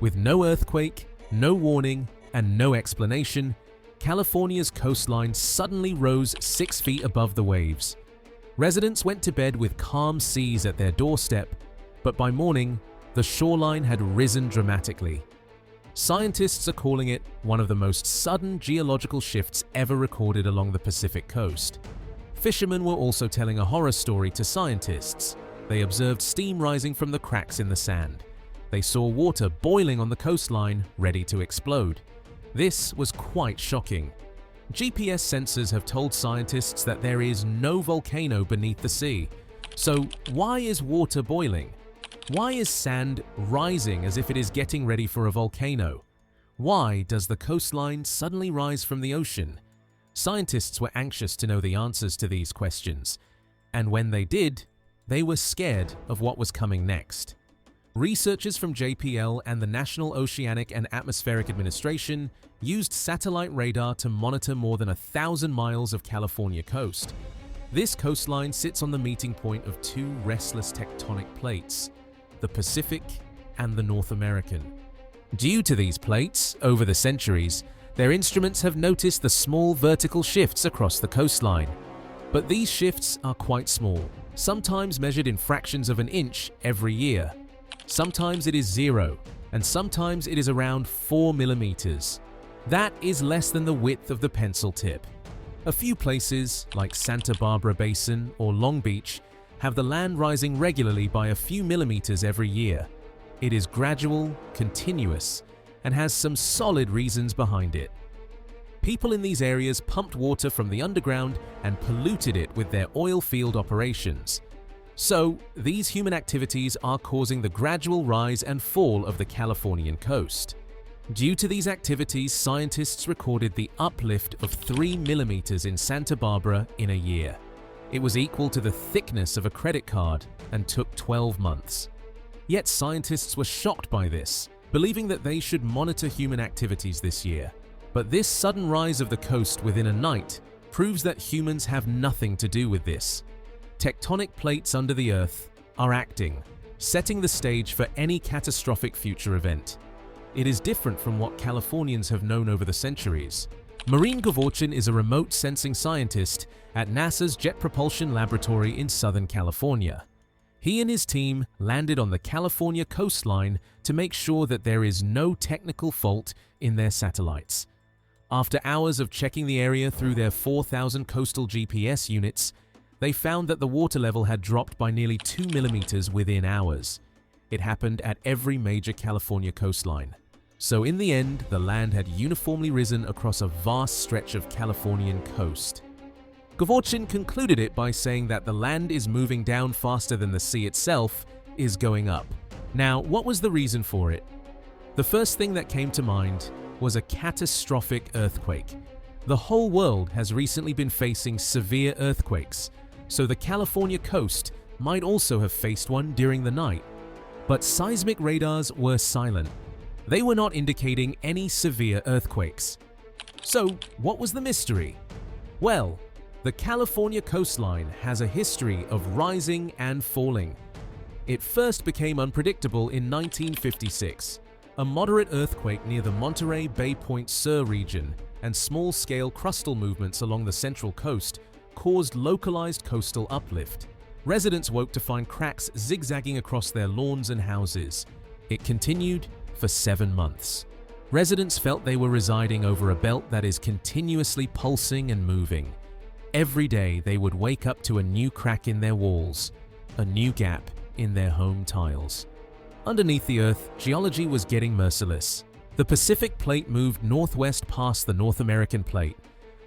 With no earthquake, no warning, and no explanation, California's coastline suddenly rose 6 feet above the waves. Residents went to bed with calm seas at their doorstep, but by morning, the shoreline had risen dramatically. Scientists are calling it one of the most sudden geological shifts ever recorded along the Pacific coast. Fishermen were also telling a horror story to scientists. They observed steam rising from the cracks in the sand. They saw water boiling on the coastline, ready to explode. This was quite shocking. GPS sensors have told scientists that there is no volcano beneath the sea. So why is water boiling? Why is sand rising as if it is getting ready for a volcano? Why does the coastline suddenly rise from the ocean? Scientists were anxious to know the answers to these questions, and when they did, they were scared of what was coming next. Researchers from JPL and the National Oceanic and Atmospheric Administration used satellite radar to monitor more than 1,000 miles of California coast. This coastline sits on the meeting point of two restless tectonic plates, the Pacific and the North American. Due to these plates, over the centuries, their instruments have noticed the small vertical shifts across the coastline. But these shifts are quite small, sometimes measured in fractions of an inch every year. Sometimes it is 0, and sometimes it is around 4 millimeters. That is less than the width of the pencil tip. A few places, like Santa Barbara Basin or Long Beach, have the land rising regularly by a few millimeters every year. It is gradual, continuous, and has some solid reasons behind it. People in these areas pumped water from the underground and polluted it with their oil field operations. So, these human activities are causing the gradual rise and fall of the Californian coast. Due to these activities, scientists recorded the uplift of 3 millimeters in Santa Barbara in a year. It was equal to the thickness of a credit card and took 12 months. Yet scientists were shocked by this, believing that they should monitor human activities this year. But this sudden rise of the coast within a night proves that humans have nothing to do with this. Tectonic plates under the Earth are acting, setting the stage for any catastrophic future event. It is different from what Californians have known over the centuries. Marine Gavorchin is a remote sensing scientist at NASA's Jet Propulsion Laboratory in Southern California. He and his team landed on the California coastline to make sure that there is no technical fault in their satellites. After hours of checking the area through their 4,000 coastal GPS units, they found that the water level had dropped by nearly 2 millimeters within hours. It happened at every major California coastline. So in the end, the land had uniformly risen across a vast stretch of Californian coast. Gavorchin concluded it by saying that the land is moving down faster than the sea itself is going up. Now, what was the reason for it? The first thing that came to mind was a catastrophic earthquake. The whole world has recently been facing severe earthquakes, so the California coast might also have faced one during the night. But seismic radars were silent. They were not indicating any severe earthquakes. So, what was the mystery? Well, the California coastline has a history of rising and falling. It first became unpredictable in 1956. A moderate earthquake near the Monterey Bay Point Sur region and small-scale crustal movements along the central coast caused localized coastal uplift. Residents woke to find cracks zigzagging across their lawns and houses. It continued for 7 months. Residents felt they were residing over a belt that is continuously pulsing and moving. Every day they would wake up to a new crack in their walls, a new gap in their home tiles. Underneath the Earth, geology was getting merciless. The Pacific Plate moved northwest past the North American Plate.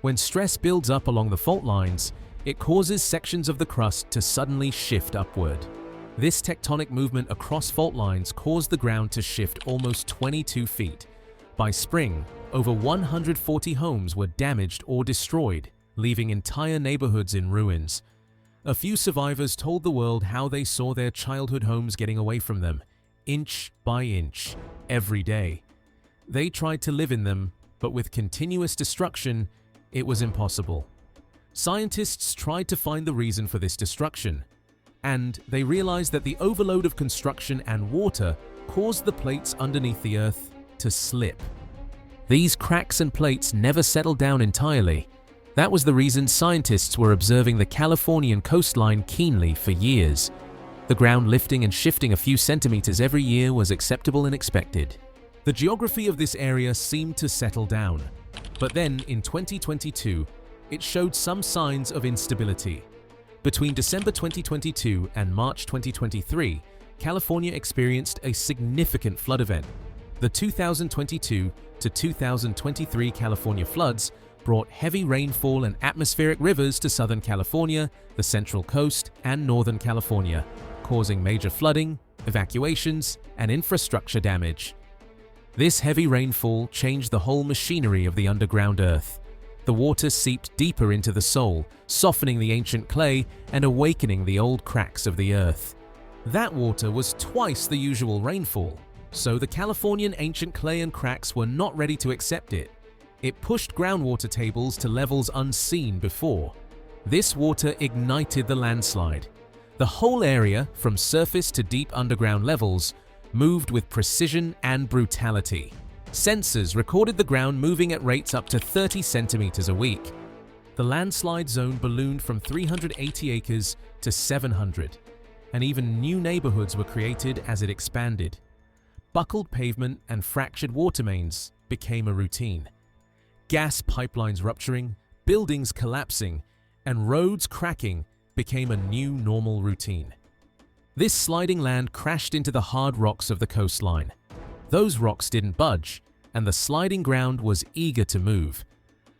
When stress builds up along the fault lines, it causes sections of the crust to suddenly shift upward. This tectonic movement across fault lines caused the ground to shift almost 22 feet. By spring, over 140 homes were damaged or destroyed, leaving entire neighborhoods in ruins. A few survivors told the world how they saw their childhood homes getting away from them, inch by inch, every day. They tried to live in them, but with continuous destruction, it was impossible. Scientists tried to find the reason for this destruction, and they realized that the overload of construction and water caused the plates underneath the Earth to slip. These cracks and plates never settled down entirely. That was the reason scientists were observing the Californian coastline keenly for years. The ground lifting and shifting a few centimeters every year was acceptable and expected. The geography of this area seemed to settle down, but then in 2022, it showed some signs of instability. Between December 2022 and March 2023, California experienced a significant flood event. The 2022 to 2023 California floods brought heavy rainfall and atmospheric rivers to Southern California, the Central Coast, and Northern California, causing major flooding, evacuations, and infrastructure damage. This heavy rainfall changed the whole machinery of the underground Earth. The water seeped deeper into the soil, softening the ancient clay and awakening the old cracks of the Earth. That water was twice the usual rainfall, so the Californian ancient clay and cracks were not ready to accept it. It pushed groundwater tables to levels unseen before. This water ignited the landslide. The whole area, from surface to deep underground levels, moved with precision and brutality. Sensors recorded the ground moving at rates up to 30 centimeters a week. The landslide zone ballooned from 380 acres to 700, and even new neighborhoods were created as it expanded. Buckled pavement and fractured water mains became a routine. Gas pipelines rupturing, buildings collapsing, and roads cracking became a new normal routine. This sliding land crashed into the hard rocks of the coastline. Those rocks didn't budge, and the sliding ground was eager to move.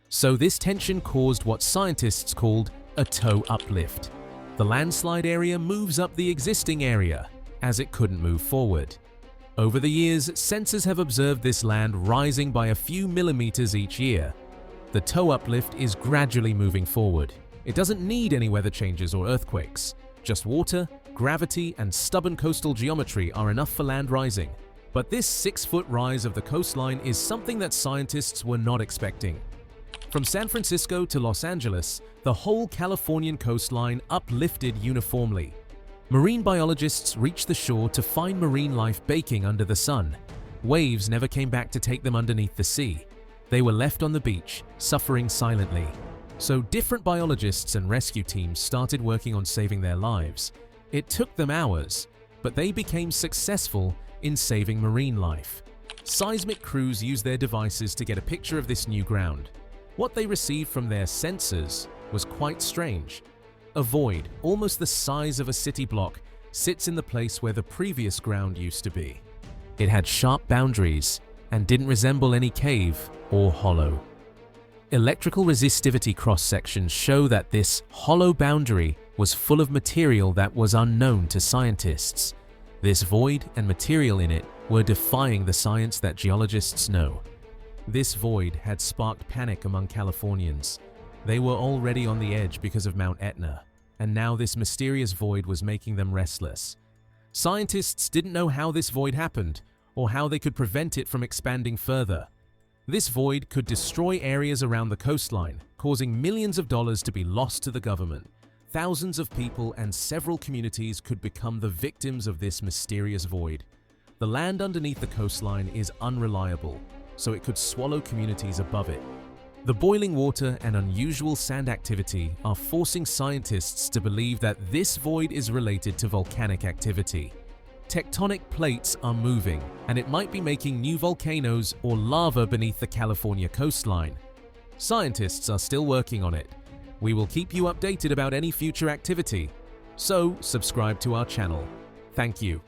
So this tension caused what scientists called a toe uplift. The landslide area moves up the existing area, as it couldn't move forward. Over the years, sensors have observed this land rising by a few millimeters each year. The toe uplift is gradually moving forward. It doesn't need any weather changes or earthquakes. Just water, gravity, and stubborn coastal geometry are enough for land rising. But this 6-foot rise of the coastline is something that scientists were not expecting. From San Francisco to Los Angeles, the whole Californian coastline uplifted uniformly. Marine biologists reached the shore to find marine life baking under the sun. Waves never came back to take them underneath the sea. They were left on the beach, suffering silently. So different biologists and rescue teams started working on saving their lives. It took them hours, but they became successful in saving marine life. Seismic crews used their devices to get a picture of this new ground. What they received from their sensors was quite strange. A void, almost the size of a city block, sits in the place where the previous ground used to be. It had sharp boundaries and didn't resemble any cave or hollow. Electrical resistivity cross-sections show that this hollow boundary was full of material that was unknown to scientists. This void and material in it were defying the science that geologists know. This void had sparked panic among Californians. They were already on the edge because of Mount Etna, and now this mysterious void was making them restless. Scientists didn't know how this void happened, or how they could prevent it from expanding further. This void could destroy areas around the coastline, causing millions of dollars to be lost to the government. Thousands of people and several communities could become the victims of this mysterious void. The land underneath the coastline is unreliable, so it could swallow communities above it. The boiling water and unusual sand activity are forcing scientists to believe that this void is related to volcanic activity. Tectonic plates are moving, and it might be making new volcanoes or lava beneath the California coastline. Scientists are still working on it. We will keep you updated about any future activity, so subscribe to our channel. Thank you.